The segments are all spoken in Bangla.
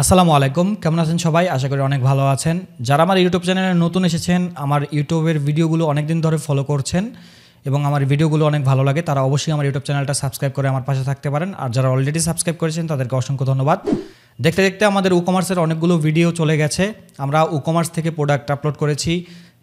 আসসালামু আলাইকুম, কেমন আছেন সবাই? আশা করি অনেক ভালো আছেন। যারা আমার ইউটিউব চ্যানেলে নতুন এসেছেন, আমার ইউটিউবের ভিডিওগুলো অনেক দিন ধরে ফলো করছেন এবং আমার ভিডিওগুলো অনেক ভালো লাগে, তারা অবশ্যই আমার ইউটিউব চ্যানেলটা সাবস্ক্রাইব করে আমার পাশে থাকতে পারেন। আর যারা অলরেডি সাবস্ক্রাইব করেছেন তাদেরকে অসংখ্য ধন্যবাদ। দেখতে দেখতে আমাদের ই-কমার্সের অনেকগুলো ভিডিও চলে গেছে। আমরা ই-কমার্স থেকে প্রোডাক্ট আপলোড করেছি,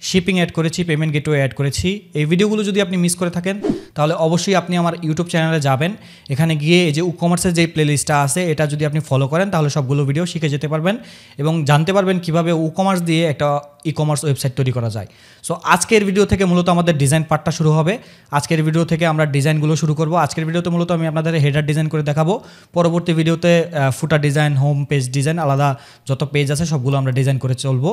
শিপিং অ্যাড করেছি, পেমেন্ট গেটওয়ে অ্যাড করেছি। এই ভিডিওগুলো যদি আপনি মিস করে থাকেন তাহলে অবশ্যই আপনি আমার ইউটিউব চ্যানেলে যাবেন। এখানে গিয়ে এই যে ই-কমার্সের যে প্লেলিস্টটা আছে এটা যদি আপনি ফলো করেন তাহলে সবগুলো ভিডিও শিখে যেতে পারবেন এবং জানতে পারবেন কীভাবে ই-কমার্স দিয়ে একটা ই-কমার্স ওয়েবসাইট তৈরি করা যায়। সো আজকের ভিডিও থেকে মূলত আমাদের ডিজাইন পার্টটা শুরু হবে। আজকের ভিডিও থেকে আমরা ডিজাইনগুলো শুরু করব। আজকের ভিডিওতে মূলত আমি আপনাদের হেডার ডিজাইন করে দেখাবো। পরবর্তী ভিডিওতে ফুটার ডিজাইন, হোম পেজ ডিজাইন, আলাদা যত পেজ আছে সবগুলো আমরা ডিজাইন করে চলবো।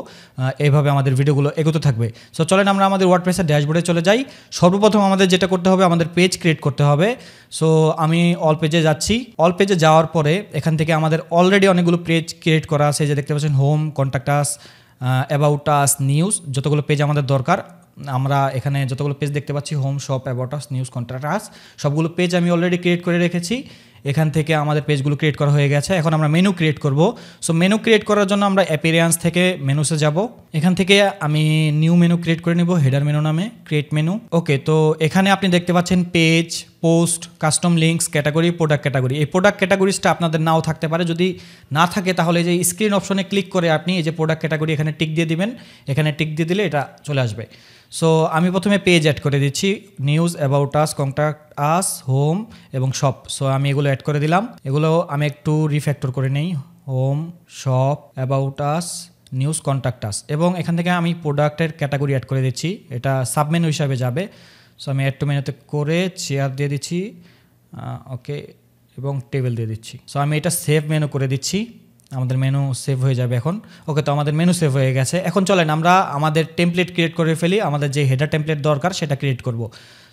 এইভাবে আমাদের ভিডিওগুলো এগোতে থাকবে। সো চলেন আমরা আমাদের ওয়ার্ডপ্রেসের ড্যাশবোর্ডে চলে যাই। সর্বপ্রথম আমাদের যেটা করতে হবে, আমাদের পেজ ক্রিয়েট করতে হবে। সো আমি অল পেজে যাচ্ছি। অল পেজে যাওয়ার পরে এখান থেকে আমাদের অলরেডি অনেকগুলো পেজ ক্রিয়েট করা আছে, যে দেখতে পাচ্ছেন home, contact us, about us, news, যতগুলো পেজ আমাদের দরকার। আমরা এখানে যতগুলো পেজ দেখতে পাচ্ছি, home, shop, about us, news, contact us, সবগুলো পেজ আমি অলরেডি ক্রিয়েট করে রেখেছি। এখান থেকে আমাদের পেজগুলো ক্রিয়েট করা হয়ে গেছে। এখন আমরা মেনু ক্রিয়েট করব। সো মেনু ক্রিয়েট করার জন্য আমরা অ্যাপিয়ারেন্স থেকে মেনুসে যাব। এখান থেকে আমি নিউ মেনু ক্রিয়েট করে নেব, হেডার মেনু নামে, ক্রিয়েট মেনু। ওকে, তো এখানে আপনি দেখতে পাচ্ছেন page, post, custom links, category, product category. এই প্রোডাক্ট ক্যাটাগরিজটা আপনাদের নাও থাকতে পারে। যদি না থাকে তাহলে এই যে স্ক্রিন অপশনে ক্লিক করে আপনি এই যে প্রোডাক্ট ক্যাটাগরি এখানে টিক দিয়ে দিবেন। এখানে টিক দিয়ে দিলে এটা চলে আসবে। সো আমি প্রথমে পেজ অ্যাড করে দিচ্ছি, news, about us, contact us, home এবং শপ। সো আমি এগুলো অ্যাড করে দিলাম। এগুলো আমি একটু রিফ্যাক্টর করে নেই, home, shop, about us, news, contact us, এবং এখান থেকে আমি প্রোডাক্টের ক্যাটাগরি অ্যাড করে দিচ্ছি। এটা সাবমেনু হিসাবে যাবে। সো আমি অ্যাড টু মেনুতে করে চেয়ার দিয়ে দিচ্ছি, ওকে, এবং টেবিল দিয়ে দিচ্ছি। সো আমি এটা সেভ মেনু করে দিচ্ছি। আমাদের মেনু সেভ হয়ে যাবে এখন। ওকে, তো আমাদের মেনু সেভ হয়ে গেছে। এখন চলেন আমরা আমাদের টেমপ্লেট ক্রিয়েট করে ফেলি। আমাদের যে হেডার টেমপ্লেট দরকার সেটা ক্রিয়েট করব।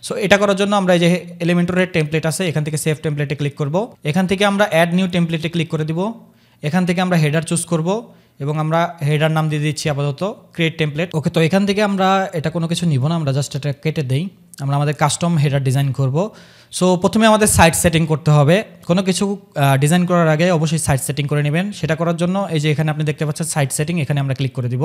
সো এটা করার জন্য আমরা এই যে এলিমেন্টরের টেমপ্লেট আছে, এখান থেকে সেভ টেমপ্লেটে ক্লিক করব। এখান থেকে আমরা অ্যাড নিউ টেমপ্লেটে ক্লিক করে দিব। এখান থেকে আমরা হেডার চুজ করব এবং আমরা হেডার নাম দিয়ে দিচ্ছি আপাতত ক্রিয়েট টেমপ্লেট। ওকে, তো এখান থেকে আমরা এটা কোনো কিছু নিব না, আমরা জাস্ট এটা কেটে দেই। আমরা আমাদের কাস্টম হেডার ডিজাইন করব। সো প্রথমে আমাদের সাইট সেটিং করতে হবে। কোনো কিছু ডিজাইন করার আগে অবশ্যই সাইট সেটিং করে নেবেন। সেটা করার জন্য এই যে এখানে আপনি দেখতে পাচ্ছেন সাইট সেটিং, এখানে আমরা ক্লিক করে দিব।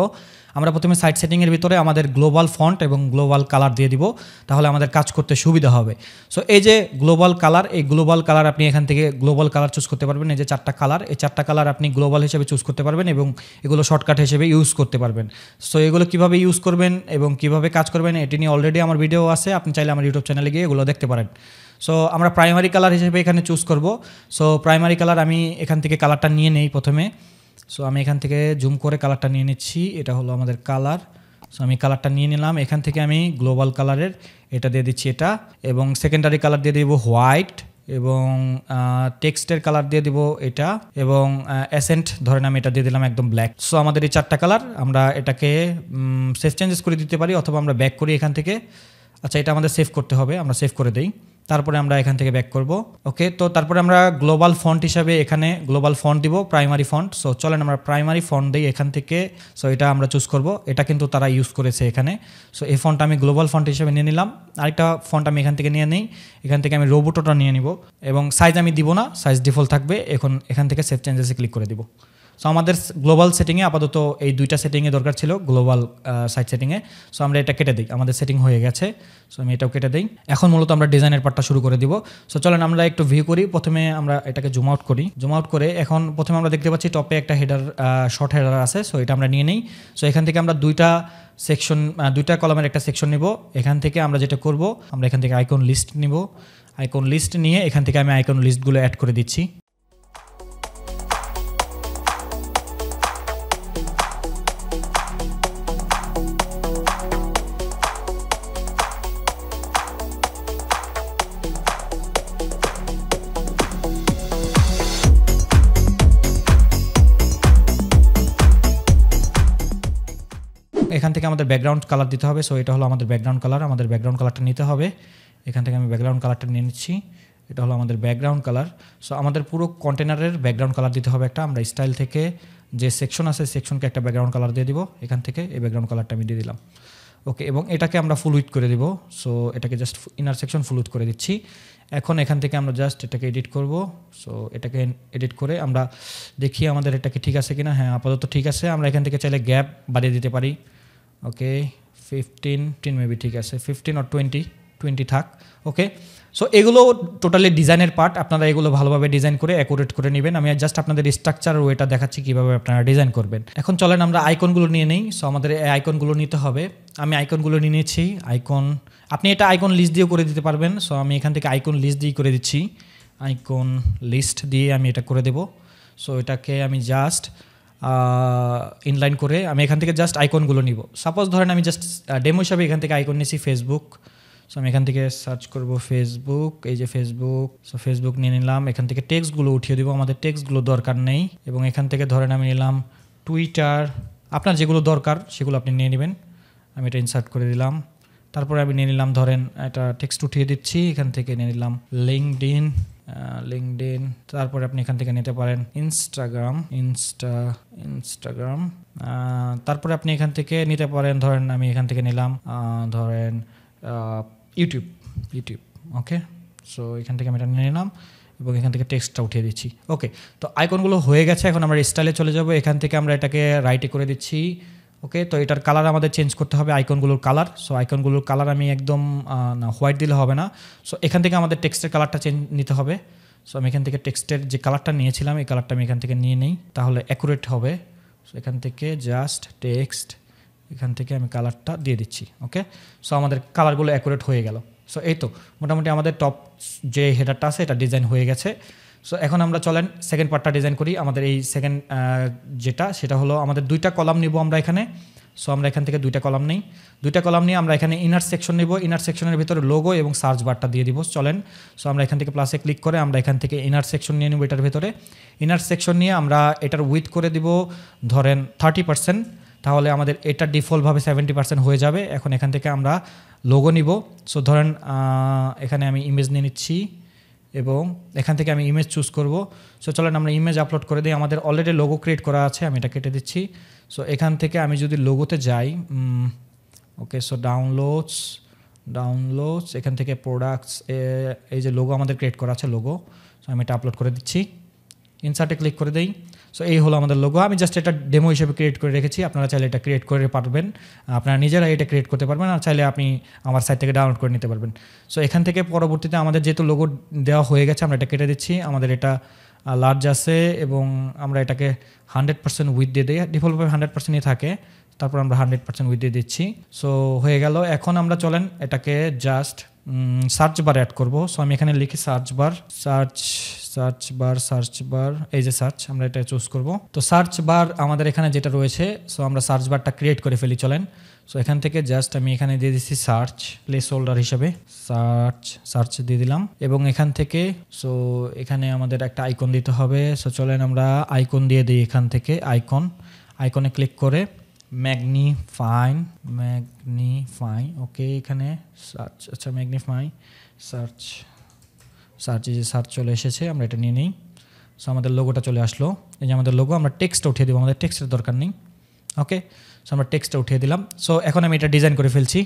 আমরা প্রথমে সাইট সেটিংয়ের ভিতরে আমাদের গ্লোবাল ফন্ট এবং গ্লোবাল কালার দিয়ে দিব, তাহলে আমাদের কাজ করতে সুবিধা হবে। সো এই যে গ্লোবাল কালার, এই গ্লোবাল কালার আপনি এখান থেকে গ্লোবাল কালার চুজ করতে পারবেন। এই যে চারটা কালার, এই চারটা কালার আপনি গ্লোবাল হিসেবে চুজ করতে পারবেন এবং এগুলো শর্টকাট হিসেবে ইউজ করতে পারবেন। সো এগুলো কীভাবে ইউজ করবেন এবং কীভাবে কাজ করবেন এটি নিয়ে অলরেডি আমার ভিডিও আছে, আপনি চাইলে আমার ইউটিউব চ্যানেলে গিয়ে এগুলো দেখতে পারেন। সো আমরা প্রাইমারি কালার হিসেবে এখানে চুজ করব। সো প্রাইমারি কালার আমি এখান থেকে কালারটা নিয়ে নেই প্রথমে। সো আমি এখান থেকে জুম করে কালারটা নিয়ে নিচ্ছি। এটা হলো আমাদের কালার। সো আমি কালারটা নিয়ে নিলাম। এখান থেকে আমি গ্লোবাল কালারের এটা দিয়ে দিচ্ছি এটা, এবং সেকেন্ডারি কালার দিয়ে দিব হোয়াইট, এবং টেক্সটের কালার দিয়ে দিব এটা, এবং অ্যাসেন্ট ধরেন আমি এটা দিয়ে দিলাম একদম ব্ল্যাক। সো আমাদের এই চারটা কালার, আমরা এটাকে সেভ চেঞ্জেস করে দিতে পারি অথবা আমরা ব্যাক করি এখান থেকে। আচ্ছা, এটা আমাদের সেভ করতে হবে, আমরা সেভ করে দিই, তারপরে আমরা এখান থেকে ব্যাক করব। ওকে, তো তারপরে আমরা গ্লোবাল ফন্ট হিসাবে এখানে গ্লোবাল ফন্ট দিব, প্রাইমারি ফন্ট। সো চলেন আমরা প্রাইমারি ফন্ট দিই এখান থেকে। সো এটা আমরা চুজ করব, এটা কিন্তু তারা ইউজ করেছে এখানে। সো এই ফন্ট আমি গ্লোবাল ফন্ট হিসাবে নিয়ে নিলাম। আরেকটা ফন্ট আমি এখান থেকে নিয়ে নিই, এখান থেকে আমি রোবোটোটা নিয়ে নিব, এবং সাইজ আমি দিব না, সাইজ ডিফল্ট থাকবে। এখন এখান থেকে সেভ চেঞ্জেসে ক্লিক করে দিব। সো আমাদের গ্লোবাল সেটিংয়ে আপাতত এই দুইটা সেটিংয়ে দরকার ছিল, গ্লোবাল সাইট সেটিংয়ে। সো আমরা এটা কেটে দিই, আমাদের সেটিং হয়ে গেছে। সো আমি এটাও কেটে দিই। এখন মূলত আমরা ডিজাইনের পার্টটা শুরু করে দিব। সো চলেন আমরা একটু ভিউ করি। প্রথমে আমরা এটাকে জুম আউট করি। জুম আউট করে এখন প্রথমে আমরা দেখতে পাচ্ছি টপে একটা হেডার, শর্ট হেডার আছে। সো এটা আমরা নিয়ে নিই। সো এখান থেকে আমরা দুইটা সেকশন, দুইটা কলামের একটা সেকশন নিব। এখান থেকে আমরা যেটা করব, আমরা এখান থেকে আইকন লিস্ট নিব। আইকন লিস্ট নিয়ে এখান থেকে আমি আইকন লিস্টগুলো অ্যাড করে দিচ্ছি। এখান থেকে আমাদের ব্যাকগ্রাউন্ড কালার দিতে হবে। সো এটা হলো আমাদের ব্যাকগ্রাউন্ড কালার, আমাদের ব্যাকগ্রাউন্ড কালারটা নিতে হবে। এখান থেকে আমি ব্যাকগ্রাউন্ড কালারটা নিয়ে নিচ্ছি। এটা হলো আমাদের ব্যাকগ্রাউন্ড কালার। সো আমাদের পুরো কন্টেনারের ব্যাকগ্রাউন্ড কালার দিতে হবে একটা। আমরা স্টাইল থেকে যে সেকশন আছে সেকশনকে একটা ব্যাকগ্রাউন্ড কালার দিয়ে দিব। এখান থেকে এই ব্যাকগ্রাউন্ড কালারটা আমি দিয়ে দিলাম। ওকে, এবং এটাকে আমরা ফুল উইথ করে দিব। সো এটাকে just inner section full with করে দিচ্ছি। এখন এখান থেকে আমরা জাস্ট এটাকে এডিট করব। সো এটাকে এডিট করে আমরা দেখি আমাদের এটাকে ঠিক আছে কিনা। হ্যাঁ, আপাতত ঠিক আছে। আমরা এখান থেকে চাইলে গ্যাপ বাড়িয়ে দিতে পারি। ওকে, 15 মেবি ঠিক আছে, 15 or 20 থাক। ওকে, সো এগুলো টোটালি ডিজাইনের পার্ট, আপনারা এগুলো ভালোভাবে ডিজাইন করে অ্যাকুরেট করে নেবেন। আমি জাস্ট আপনাদের স্ট্রাকচার ওয়েটা দেখাচ্ছি কীভাবে আপনারা ডিজাইন করবেন। এখন চলেন আমরা আইকনগুলো নিয়ে নেই। সো আমাদের এই আইকনগুলো নিতে হবে। আমি আইকনগুলো নিয়ে নিয়েছি। আইকন আপনি এটা আইকন লিস্ট দিয়েও করে দিতে পারবেন। সো আমি এখান থেকে আইকন লিস্ট দিয়ে করে দিচ্ছি। আইকন লিস্ট দিয়ে আমি এটা করে দেব। সো এটাকে আমি জাস্ট ইনলাইন করে আমি এখান থেকে জাস্ট আইকনগুলো নিব। সাপোজ ধরেন আমি জাস্ট ডেমো হিসাবে এখান থেকে আইকন নিয়েছি ফেসবুক। সো আমি এখান থেকে সার্চ করব ফেসবুক, এই যে ফেসবুক। সো ফেসবুক নিয়ে নিলাম। এখান থেকে টেক্সটগুলো উঠিয়ে দেবো, আমাদের টেক্সটগুলো দরকার নেই। এবং এখান থেকে ধরেন আমি নিলাম টুইটার। আপনার যেগুলো দরকার সেগুলো আপনি নিয়ে নেবেন। আমি এটা ইনসার্ট করে দিলাম। তারপরে আমি নিয়ে নিলাম ধরেন এটা টেক্সট উঠিয়ে দিচ্ছি। এখান থেকে নিয়ে নিলাম লিঙ্কডইন। তারপরে আপনি এখান থেকে নিতে পারেন ইনস্টাগ্রাম। তারপরে আপনি এখান থেকে নিতে পারেন ধরেন আমি এখান থেকে নিলাম ধরেন ইউটিউব। ওকে, সো এখান থেকে আমি এটা নিয়ে নিলাম এবং এখান থেকে টেক্সটটা উঠিয়ে দিচ্ছি। ওকে, তো আইকনগুলো হয়ে গেছে। এখন আমরা স্টাইলে চলে যাব। এখান থেকে আমরা এটাকে রাইটে করে দিচ্ছি। ওকে, তো এটার কালার আমাদের চেঞ্জ করতে হবে, আইকনগুলোর কালার। সো আইকনগুলোর কালার আমি একদম না, হোয়াইট দিলে হবে না। সো এখান থেকে আমাদের টেক্সটের কালারটা চেঞ্জ নিতে হবে। সো আমি এখান থেকে টেক্সটের যে কালারটা নিয়েছিলাম এই কালারটা আমি এখান থেকে নিয়ে নিই, তাহলে অ্যাকুরেট হবে। সো এখান থেকে জাস্ট টেক্সট, এখান থেকে আমি কালারটা দিয়ে দিচ্ছি। ওকে, সো আমাদের কালারগুলো অ্যাকুরেট হয়ে গেল। সো এই তো মোটামুটি আমাদের টপ যে হেডারটা আছে এটা ডিজাইন হয়ে গেছে। সো এখন আমরা চলেন সেকেন্ড পার্টটা ডিজাইন করি। আমাদের এই সেকেন্ড যেটা সেটা হলো আমাদের দুইটা কলাম নিব আমরা এখানে। সো আমরা এখান থেকে দুইটা কলাম নিই। দুইটা কলাম নিয়ে আমরা এখানে ইনার সেকশন নেব। ইনার সেকশনের ভিতরে লোগো এবং সার্চ বারটা দিয়ে দিব। চলেন, সো আমরা এখান থেকে প্লাসে ক্লিক করে আমরা এখান থেকে ইনার সেকশন নিয়ে নেব। এটার ভিতরে ইনার সেকশন নিয়ে আমরা এটার উইথ করে দিব ধরেন 30%, তাহলে আমাদের এটা ডিফল্টভাবে 70% হয়ে যাবে। এখন এখান থেকে আমরা লোগো নিব। সো ধরেন এখানে আমি ইমেজ নিয়ে নিচ্ছি এবং এখান থেকে আমি ইমেজ চুজ করব। সো চলেন আমরা ইমেজ আপলোড করে দিই। আমাদের অলরেডি লোগো ক্রিয়েট করা আছে, আমি এটা কেটে দিচ্ছি। সো এখান থেকে আমি যদি লোগোতে যাই, ওকে, সো ডাউনলোডস এখান থেকে প্রোডাক্টস, এই যে লোগো আমাদের ক্রিয়েট করা আছে লোগো। সো আমি এটা আপলোড করে দিচ্ছি, ইনসার্টে ক্লিক করে দিই। সো এই হলো আমাদের লোগো। আমি জাস্ট এটা ডেমো হিসেবে ক্রিয়েট করে রেখেছি, আপনারা চাইলে এটা ক্রিয়েট করে পারবেন, আপনারা নিজেরা এটা ক্রিয়েট করতে পারবেন, আর চাইলে আপনি আমার সাইট থেকে ডাউনলোড করে নিতে পারবেন। সো এখান থেকে পরবর্তীতে আমাদের যেহেতু লোগো দেওয়া হয়ে গেছে আমরা এটা কেটে দিচ্ছি। আমাদের এটা লার্জ আছে এবং আমরা এটাকে 100% উইথ দিয়ে দিই, ডিফল্টভাবে 100%ই থাকে, তারপর আমরা 100% উইথ দিয়ে দিচ্ছি। সো হয়ে গেল। এখন আমরা চলেন এটাকে জাস্ট সার্চ বার অ্যাড করব। সো আমি এখানে লিখি সার্চ বার, এই যে সার্চ, আমরা এটা চুজ করব। তো সার্চ বার আমাদের এখানে যেটা রয়েছে, সো আমরা সার্চ বারটা ক্রিয়েট করে ফেলি। চলেন, সো এখান থেকে জাস্ট আমি এখানে দিয়ে দিচ্ছি সার্চ প্লেস হোল্ডার হিসেবে সার্চ দিয়ে দিলাম এবং এখান থেকে সো এখানে আমাদের একটা আইকন দিতে হবে। সো চলেন আমরা আইকন দিয়ে দিই। এখান থেকে আইকনে ক্লিক করে ম্যাগনিফাই, ওকে, এখানে সার্চ, আচ্ছা ম্যাগনিফাই সার্চ যে সার্চ চলে এসেছে, আমরা এটা নিয়ে নিই। সো আমাদের লোগোটা চলে আসলো, এই যে আমাদের লোগো। আমরা টেক্সটটা উঠিয়ে দেবো, আমাদের টেক্সটের দরকার নেই। ওকে, সো আমরা টেক্সটটা উঠিয়ে দিলাম। সো এখন আমি এটা ডিজাইন করে ফেলছি।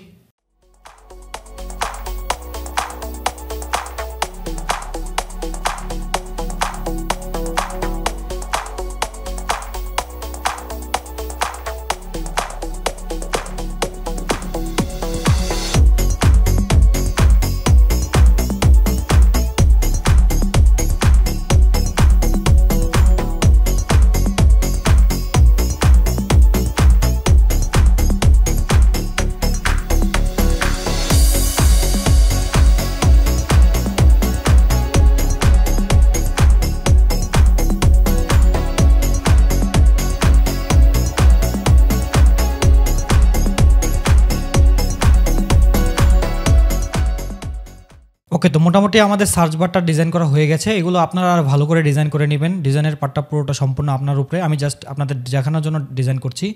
ওকে, তো মোটামুটি আমাদের সার্চ বারটা ডিজাইন করা হয়ে গেছে। এগুলো আপনারা আর ভালো করে ডিজাইন করে নেবেন, ডিজাইনের পার্টটা পুরোটা সম্পূর্ণ আপনার উপরে। আমি জাস্ট আপনাদের দেখানোর জন্য ডিজাইন করছি।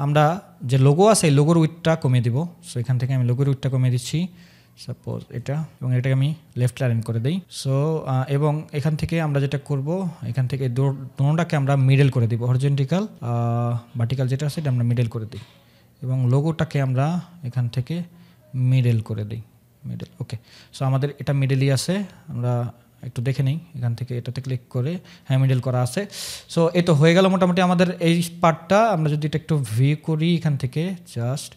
আমরা যে লোগো আছে এই লোগোর উইথটা কমিয়ে দিব। সো এখান থেকে আমি লোগোর উইথটা কমিয়ে দিচ্ছি, সাপোজ এটা, এবং এটাকে আমি লেফট লাইন করে দিই। সো এবং এখান থেকে আমরা যেটা করব, এখান থেকে দোনোটাকে আমরা মিডল করে দিব, হরিজন্টাল ভার্টিক্যাল যেটা আছে এটা আমরা মিডল করে দিই। এবং লোগোটাকে আমরা এখান থেকে মিডল করে দিই, মিডল। ওকে, সো আমাদের এটা মিডলই আছে, আমরা একটু দেখে নিই এখান থেকে, এটাতে ক্লিক করে, হ্যাঁ মিডল করা আছে। সো এই তো হয়ে গেল মোটামুটি আমাদের এই পার্টটা। আমরা যদি এটা একটু ভিউ করি এখান থেকে জাস্ট,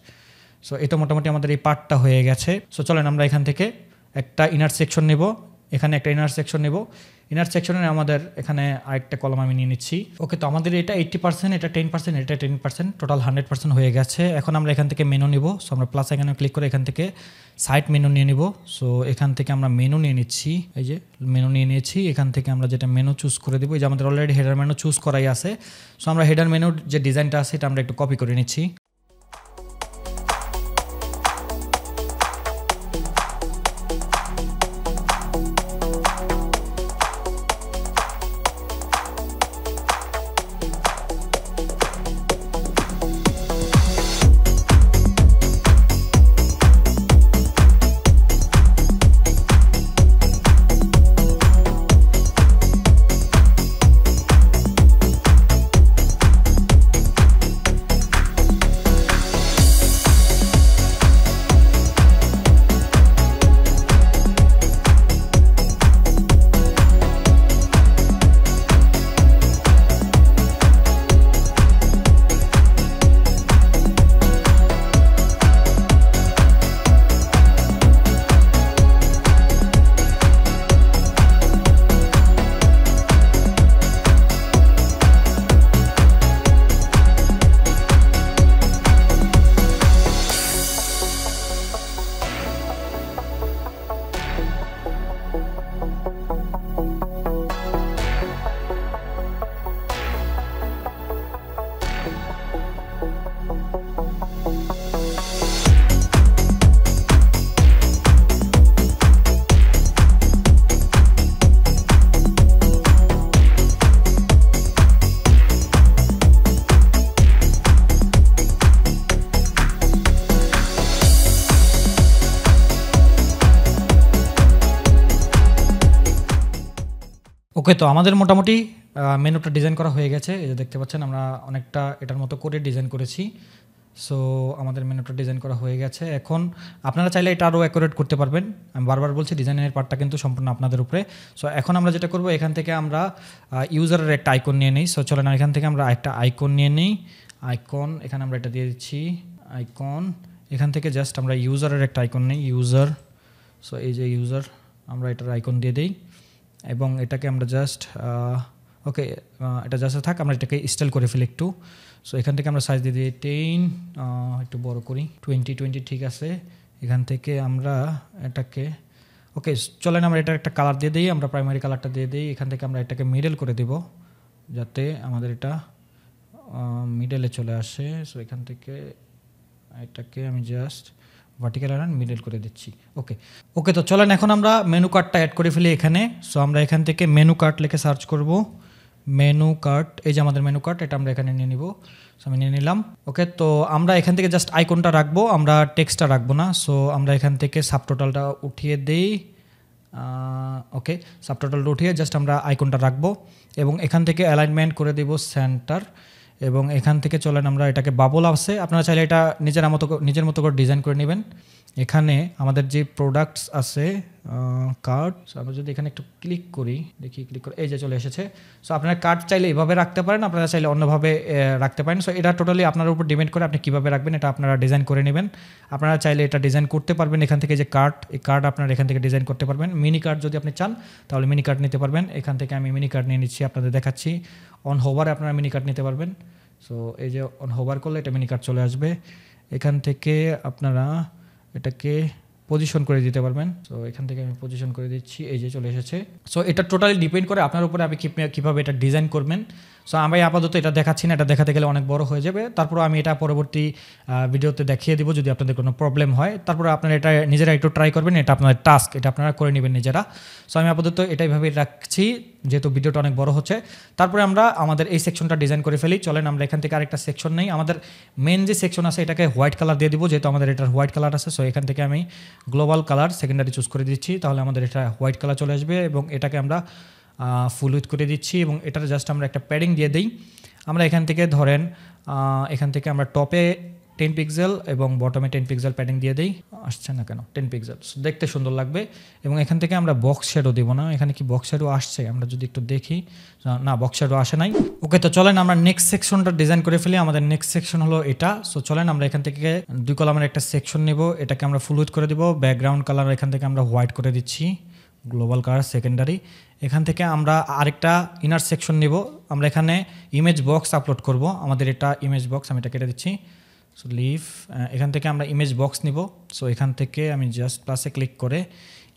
সো এটা মোটামুটি আমাদের এই পার্টটা হয়ে গেছে। সো চলেন আমরা এখান থেকে একটা ইনার সেকশন নেব, এখানে একটা ইনার সেকশন নেব। ইনার সেকশনে আমাদের এখানে আরেকটা কলাম আমি নিয়ে নিচ্ছি। ওকে, তো আমাদের এটা 80%, এটা 10%, এটা 10%, টোটাল 100% হয়ে গেছে। এখন আমরা এখান থেকে মেনু নিব। সো আমরা প্লাস এখানে ক্লিক করে এখান থেকে সাইট মেনু নিয়ে নিব। সো এখান থেকে আমরা মেনু নিয়ে নিচ্ছি, এই যে মেনু নিয়ে নিয়েছি। এখান থেকে আমরা যেটা মেনু চুজ করে দেবো, এই যে আমাদের অলরেডি হেডার মেনু চুজ করাই আছে। সো আমরা হেডার মেনুর যে ডিজাইনটা আছে এটা আমরা একটু কপি করে নিচ্ছি। ওকে, তো আমাদের মোটামুটি মেনুটা ডিজাইন করা হয়ে গেছে। এই যে দেখতে পাচ্ছেন আমরা অনেকটা এটার মতো করে ডিজাইন করেছি। সো আমাদের মেনুটা ডিজাইন করা হয়ে গেছে। এখন আপনারা চাইলে এটা আরও অ্যাকুরেট করতে পারবেন। আমি বারবার বলছি ডিজাইনের পার্টটা কিন্তু সম্পূর্ণ আপনাদের উপরে। সো এখন আমরা যেটা করব, এখান থেকে আমরা ইউজারের একটা আইকন নিয়ে নিই। সো চলেন এখান থেকে আমরা একটা আইকন নিয়ে নিই। আইকন এখানে আমরা এটা দিয়ে দিচ্ছি, আইকন। এখান থেকে জাস্ট আমরা ইউজারের একটা আইকন নিই, ইউজার। সো এই যে ইউজার, আমরা এটার আইকন দিয়ে দিই এবং এটাকে আমরা জাস্ট ওকে, এটা জাস্ট থাক, আমরা এটাকে স্টাইল করে ফেলি একটু। সো এখান থেকে আমরা সাইজ দিয়ে দিই 10, একটু বড় করি 20 ঠিক আছে। এখান থেকে আমরা এটাকে ওকে, চলেন আমরা এটার একটা কালার দিয়ে দিই, আমরা প্রাইমারি কালারটা দিয়ে দিই। এখান থেকে আমরা এটাকে মিডল করে দেব যাতে আমাদের এটা মিডলে চলে আসে। সো এখান থেকে এটাকে আমি জাস্ট ভার্টিক্যাল অ্যান্ড মিডল করে দিচ্ছি। ওকে ওকে, তো চলেন এখন আমরা মেনু কার্ডটা অ্যাড করে ফেলি এখানে। সো আমরা এখান থেকে মেনু কার্ড লিখে সার্চ করব, মেনু কার্ড। এই যে আমাদের মেনু কার্ড, এটা আমরা এখানে নিয়ে নিব। সো আমি নিয়ে নিলাম। ওকে, তো আমরা এখান থেকে জাস্ট আইকনটা রাখবো, আমরা টেক্সটটা রাখবো না। সো আমরা এখান থেকে সাবটোটালটা উঠিয়ে দেই। ওকে, সাবটোটালটা উঠিয়ে জাস্ট আমরা আইকনটা রাখবো এবং এখান থেকে অ্যালাইনমেন্ট করে দেব সেন্টার। এবং এখান থেকে চলেন আমরা এটাকে বাবল আছে, আপনারা চাইলে এটা নিজের মতো করে ডিজাইন করে নেবেন। এখানে আমাদের যে প্রোডাক্টস আছে কার্ড, সো আমরা যদি এখানে একটু ক্লিক করি, দেখি ক্লিক করে এই যে চলে এসেছে। সো আপনারা কার্ড চাইলে এভাবে রাখতে পারেন, আপনারা চাইলে অন্যভাবে রাখতে পারেন। সো এটা টোটালি আপনার উপর ডিপেন্ড করে আপনি কীভাবে রাখবেন, এটা আপনারা ডিজাইন করে নেবেন। আপনারা চাইলে এটা ডিজাইন করতে পারবেন এখান থেকে, যে কার্ড, এই কার্ড আপনারা এখান থেকে ডিজাইন করতে পারবেন। মিনি কার্ড যদি আপনি চান তাহলে মিনি কার্ড নিতে পারবেন। এখান থেকে আমি মিনি কার্ড নিয়ে নিচ্ছি, আপনাদের দেখাচ্ছি। অন হোভারে আপনারা মিনি কার্ড নিতে পারবেন। সো এই যে অন হোভার করলে এটা মিনি কার্ড চলে আসবে। এখান থেকে আপনারা এটাকে পজিশন করে দিতে পারবেন। সো এখান থেকে আমি পজিশন করে দিচ্ছি, এই যে চলে এসেছে। সো এটা টোটালি ডিপেন্ড করে আপনার উপরে আপনি কীভাবে এটা ডিজাইন করবেন। সো আমি আপাতত এটা দেখাচ্ছি না, এটা দেখাতে গেলে অনেক বড় হয়ে যাবে। তারপর আমি এটা পরবর্তী ভিডিওতে দেখিয়ে দিব যদি আপনাদের কোনো প্রবলেম হয়। তারপরে আপনারা এটা নিজেরা একটু ট্রাই করবেন, এটা আপনাদের টাস্ক, এটা আপনারা করে নেবেন নিজেরা। সো আমি আপাতত এটাইভাবে রাখছি যেহেতু ভিডিওটা অনেক বড় হচ্ছে। তারপরে আমরা আমাদের এই সেকশনটা ডিজাইন করে ফেলি। চলেন আমরা এখান থেকে আরেকটা সেকশন নেই, আমাদের মেন যে সেকশন আছে এটাকে হোয়াইট কালার দিয়ে দিব, যেহেতু আমাদের এটার হোয়াইট কালার আছে। সো এখান থেকে আমি গ্লোবাল কালার সেকেন্ডারি চুজ করে দিচ্ছি, তাহলে আমাদের এটা হোয়াইট কালার চলে আসবে। এবং এটাকে আমরা ফুল উইথ করে দিচ্ছি এবং এটার জাস্ট আমরা একটা প্যাডিং দিয়ে দিই। আমরা এখান থেকে ধরেন এখান থেকে আমরা টপে 10 পিক্সেল এবং বটমে 10 পিক্সেল প্যাডিং দিয়ে দেই, আসছে না কেন 10 পিক্সেল, দেখতে সুন্দর লাগবে। এবং এখান থেকে আমরা বক্স শ্যাডো দিব না, এখানে কি বক্স শ্যাডো আসছে আমরা যদি একটু দেখি, না বক্স শ্যাডো আসে নাই। ওকে, তো চলেন আমরা নেক্সট সেকশনটা ডিজাইন করে ফেলি। আমাদের নেক্সট সেকশন হলো এটা। সো চলেন আমরা এখান থেকে 2 কলামের একটা সেকশন নেব, এটাকে আমরা ফুল উইথ করে দিব, ব্যাকগ্রাউন্ড কালার এখান থেকে আমরা হোয়াইট করে দিচ্ছি, গ্লোবাল কালার সেকেন্ডারি। এখান থেকে আমরা আরেকটা ইনার সেকশন নেব, আমরা এখানে ইমেজ বক্স আপলোড করব, আমাদের এটা ইমেজ বক্স, আমি এটা কেটে দিচ্ছি। সো লিভ, এখান থেকে আমরা ইমেজ বক্স নিব। সো এখান থেকে আমি জাস্ট প্লাসে ক্লিক করে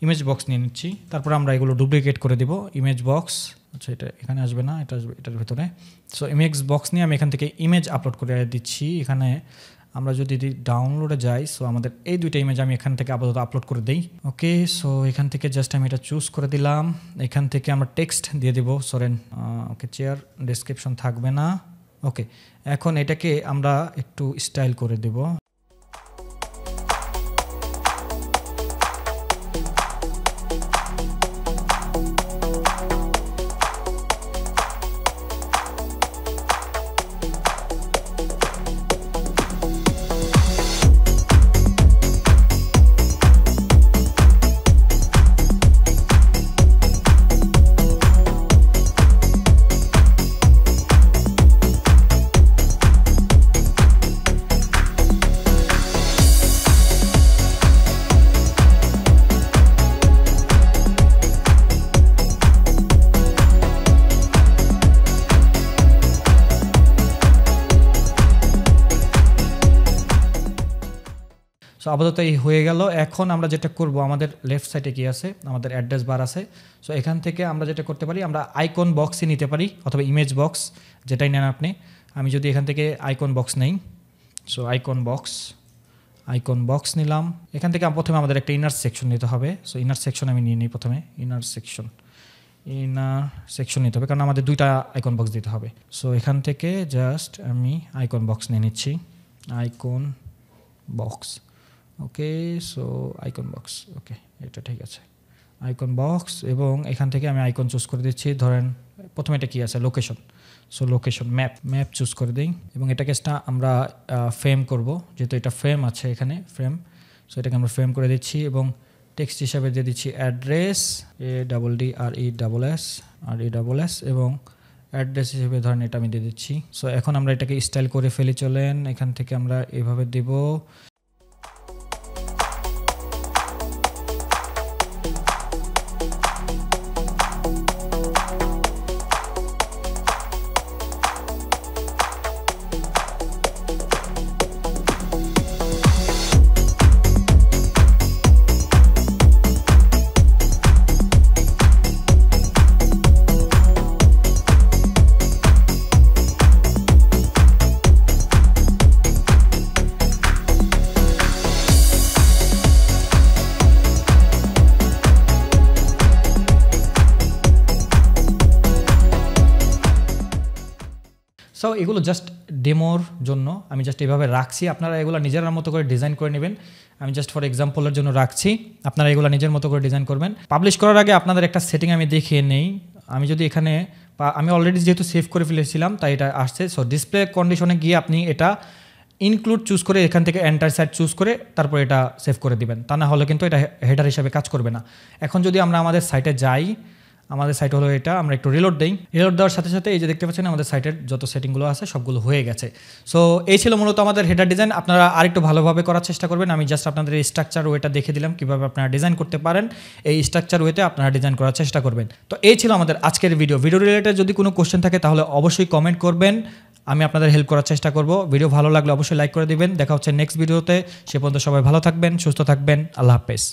ইমেজ বক্স নিয়ে নিচ্ছি, তারপর আমরা এগুলো ডুপ্লিকেট করে দিব। ইমেজ বক্স, আচ্ছা এটা এখানে আসবে না, এটা আসবে এটার ভিতরে। সো ইমেজ বক্স নিয়ে আমি এখান থেকে ইমেজ আপলোড করে দিচ্ছি। এখানে আমরা যদি ডাউনলোডে যাই, সো আমাদের এই 2টা ইমেজ আমি এখান থেকে আপাতত আপলোড করে দিই। ওকে, সো এখান থেকে জাস্ট আমি এটা চুজ করে দিলাম, এখান থেকে আমরা টেক্সট দিয়ে দিব সরেন। ওকে, চেয়ার ডেসক্রিপশন থাকবে না। ওকে, এখন এটাকে আমরা একটু স্টাইল করে দেব। সো আপাতত এই হয়ে গেল। এখন আমরা যেটা করব, আমাদের লেফট সাইডে কি আছে, আমাদের অ্যাড্রেস বার আছে। সো এখান থেকে আমরা যেটা করতে পারি, আমরা আইকন বক্সই নিতে পারি অথবা ইমেজ বক্স, যেটাই নেন আপনি। আমি যদি এখান থেকে আইকন বক্স নেই, সো আইকন বক্স নিলাম। এখান থেকে প্রথমে আমাদের একটা ইনার সেকশন নিতে হবে। সো ইনার সেকশন আমি নিয়ে নিই প্রথমে, ইনার সেকশন নিতে হবে, কারণ আমাদের 2টা আইকন বক্স দিতে হবে। সো এখান থেকে জাস্ট আমি আইকন বক্স নিয়ে নিচ্ছি, আইকন বক্স। ওকে, সো আইকন বক্স, ওকে এটা ঠিক আছে, আইকন বক্স। এবং এখান থেকে আমি আইকন চুজ করে দিচ্ছি, ধরেন প্রথমে এটা কি আছে, location. So location map choose করে দিই, এবং এটাকে আমরা ফ্রেম করব, যেহেতু এটা ফ্রেম আছে এখানে, ফ্রেম। সো এটাকে আমরা ফ্রেম করে দিচ্ছি এবং টেক্সট হিসাবে দিয়ে দিচ্ছি অ্যাড্রেস, ADDRESS, এবং অ্যাড্রেস হিসেবে ধরেন এটা আমি দিয়ে দিচ্ছি। সো এখন আমরা এটাকে স্টাইল করে ফেলি, চলেন এখান থেকে আমরা এভাবে দেব। সো এগুলো জাস্ট ডেমোর জন্য আমি জাস্ট এভাবে রাখছি, আপনারা এগুলো নিজের মতো করে ডিজাইন করে নেবেন। আমি জাস্ট ফর এক্সাম্পলের জন্য রাখছি, আপনারা এগুলো নিজের মতো করে ডিজাইন করবেন। পাবলিশ করার আগে আপনাদের একটা সেটিং আমি দেখিয়ে নেই। আমি যদি এখানে, আমি অলরেডি যেহেতু সেভ করে ফেলেছিলাম তাই এটা আসছে। সো ডিসপ্লে কন্ডিশনে গিয়ে আপনি এটা ইনক্লুড চুজ করে এখান থেকে এন্টার সাইড চুজ করে তারপর এটা সেভ করে দিবেন, তা না হলে কিন্তু এটা হেডার হিসাবে কাজ করবে না। এখন যদি আমরা আমাদের সাইটে যাই, আমাদের সাইট হলো এটা, আমরা একটু রিলোড দেই। রিলোড দেওয়ার সাথে সাথে এই যে দেখতে পাচ্ছেন আমাদের সাইটের যত সেটিংগুলো আছে সবগুলো হয়ে গেছে। সো এই ছিল মূলত আমাদের হেডার ডিজাইন। আপনারা আরেকটু ভালোভাবে করার চেষ্টা করবেন। আমি জাস্ট আপনাদের এই স্ট্রাকচার ওয়েটা দেখে দিলাম কীভাবে আপনারা ডিজাইন করতে পারেন। এই স্ট্রাকচার ওয়েতে আপনারা ডিজাইন করার চেষ্টা করবেন। তো এই ছিল আমাদের আজকের ভিডিও রিলেটেড। যদি কোনো কোশ্চেন থাকে তাহলে অবশ্যই কমেন্ট করবেন, আমি আপনাদের হেল্প করার চেষ্টা করব। ভিডিও ভালো লাগলে অবশ্যই লাইক করে দিবেন। দেখা হচ্ছে নেক্সট ভিডিওতে। সে পর্যন্ত সবাই ভালো থাকবেন, সুস্থ থাকবেন। আল্লাহ হাফেজ।